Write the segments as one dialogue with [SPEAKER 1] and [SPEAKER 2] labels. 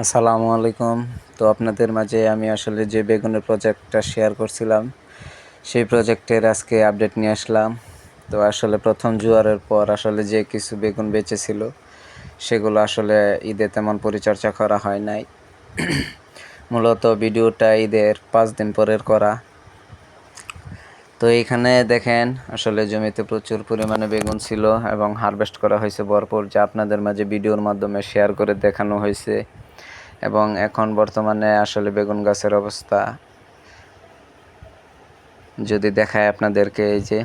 [SPEAKER 1] আসসালামু আলাইকুম। তো আপনাদের মাঝে আমি আসলে যে বেগুনের প্রজেক্টটা শেয়ার করছিলাম, সেই প্রজেক্টের আজকে আপডেট নিয়ে আসলাম। তো আসলে প্রথম জোয়ারের পর আসলে যে কিছু বেগুন বেঁচেছিল, সেগুলো আসলে ঈদে তেমন পরিচর্যা করা হয় নাই। মূলত ভিডিওটা ঈদের 5 দিন পরের করা। তো এইখানে দেখেন আসলে জমিতে প্রচুর পরিমাণে বেগুন ছিল এবং হারভেস্ট করা হয়েছে ভরপুর, যা আপনাদের মাঝে ভিডিওর মাধ্যমে শেয়ার করে দেখানো হয়েছে। এবং এখন বর্তমানে আসলে বেগুন গাছের অবস্থা যদি দেখায় আপনাদেরকে, এই যে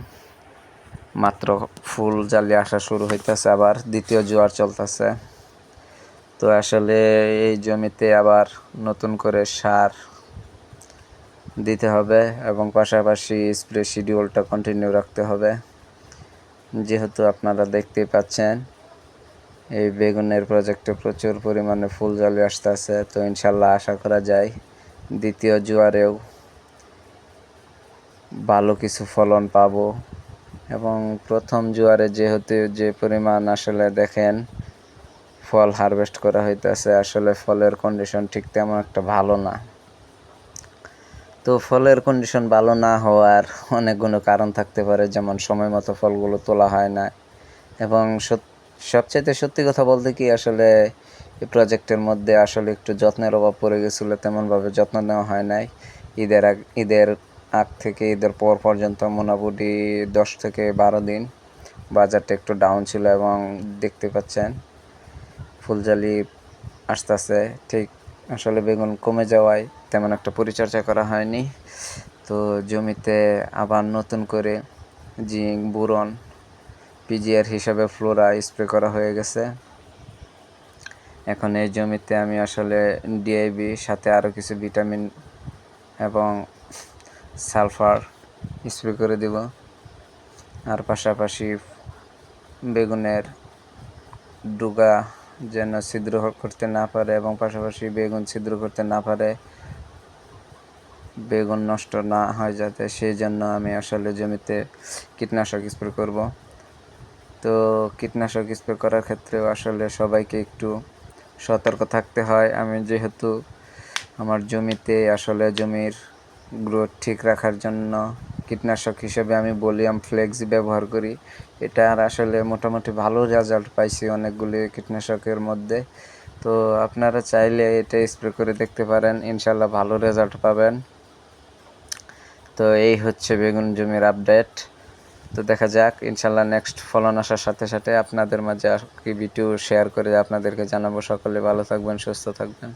[SPEAKER 1] মাত্র ফুল জালি আসা শুরু হইতেছে, আবার দ্বিতীয় জোয়ার চলতেছে। তো আসলে এই জমিতে আবার নতুন করে সার দিতে হবে এবং পাশাপাশি স্প্রে শিডিউলটা কন্টিনিউ রাখতে হবে, যেহেতু আপনারা দেখতেই পাচ্ছেন এই বেগুনের প্রজেক্টে প্রচুর পরিমাণে ফুল জালি আসতেছে। তো ইনশাল্লাহ আশা করা যায় দ্বিতীয় জোয়ারেও ভালো কিছু ফলন পাবো। এবং প্রথম জোয়ারে যেহেতু যে পরিমাণ আসলে দেখেন ফল হারভেস্ট করা হইতেছে, আসলে ফলের কন্ডিশন ঠিক তেমন একটা ভালো না। তো ফলের কন্ডিশন ভালো না হওয়ার অনেকগুলো কারণ থাকতে পারে, যেমন সময় মতো ফলগুলো তোলা হয় না, এবং সবচাইতে সত্যি কথা বলতে কি, আসলে এই প্রজেক্টের মধ্যে আসলে একটু যত্নের অভাব পড়ে গেছিলো, তেমনভাবে যত্ন নেওয়া হয় নাই। ঈদের আগ থেকে ঈদের পর পর্যন্ত মোটামুটি 10 থেকে 12 দিন বাজারটা একটু ডাউন ছিল, এবং দেখতে পাচ্ছেন ফুলজালি আসতেছে ঠিক। আসলে বেগুন কমে যাওয়ায় তেমন একটা পরিচর্যা করা হয়নি। তো জমিতে আবার নতুন করে জিঙ্ক, বোরন, পিজিআর হিসাবে ফ্লোরা স্প্রে করা হয়ে গেছে। এখন এই জমিতে আমি আসলে ডিআইবি সাথে আরও কিছু ভিটামিন এবং সালফার স্প্রে করে দেব। আর পাশাপাশি বেগুনের ডুগা যেন ছিদ্র করতে না পারে, এবং পাশাপাশি বেগুন ছিদ্র করতে না পারে, বেগুন নষ্ট না হয় যাতে, সেই জন্য আমি আসলে জমিতে কীটনাশক স্প্রে করব। তো কীটনাশক স্প্রে করার ক্ষেত্রেও আসলে সবাইকে একটু সতর্ক থাকতে হয়। আমি যেহেতু আমার জমিতে আসলে জমির গ্রোথ ঠিক রাখার জন্য কীটনাশক হিসেবে আমি বলিয়াম ফ্লেক্স ব্যবহার করি। এটার আসলে মোটামুটি ভালো রেজাল্ট পাইছি অনেকগুলি কীটনাশকের মধ্যে। তো আপনারা চাইলে এটা স্প্রে করে দেখতে পারেন, ইনশাল্লাহ ভালো রেজাল্ট পাবেন। তো এই হচ্ছে বেগুন জমির আপডেট। তো দেখা যাক, ইনশাল্লাহ নেক্সট ফলন আসার সাথে সাথে আপনাদের মাঝে কি ভিডিও শেয়ার করে আপনাদেরকে জানাবো। সকলে ভালো থাকবেন, সুস্থ থাকবেন।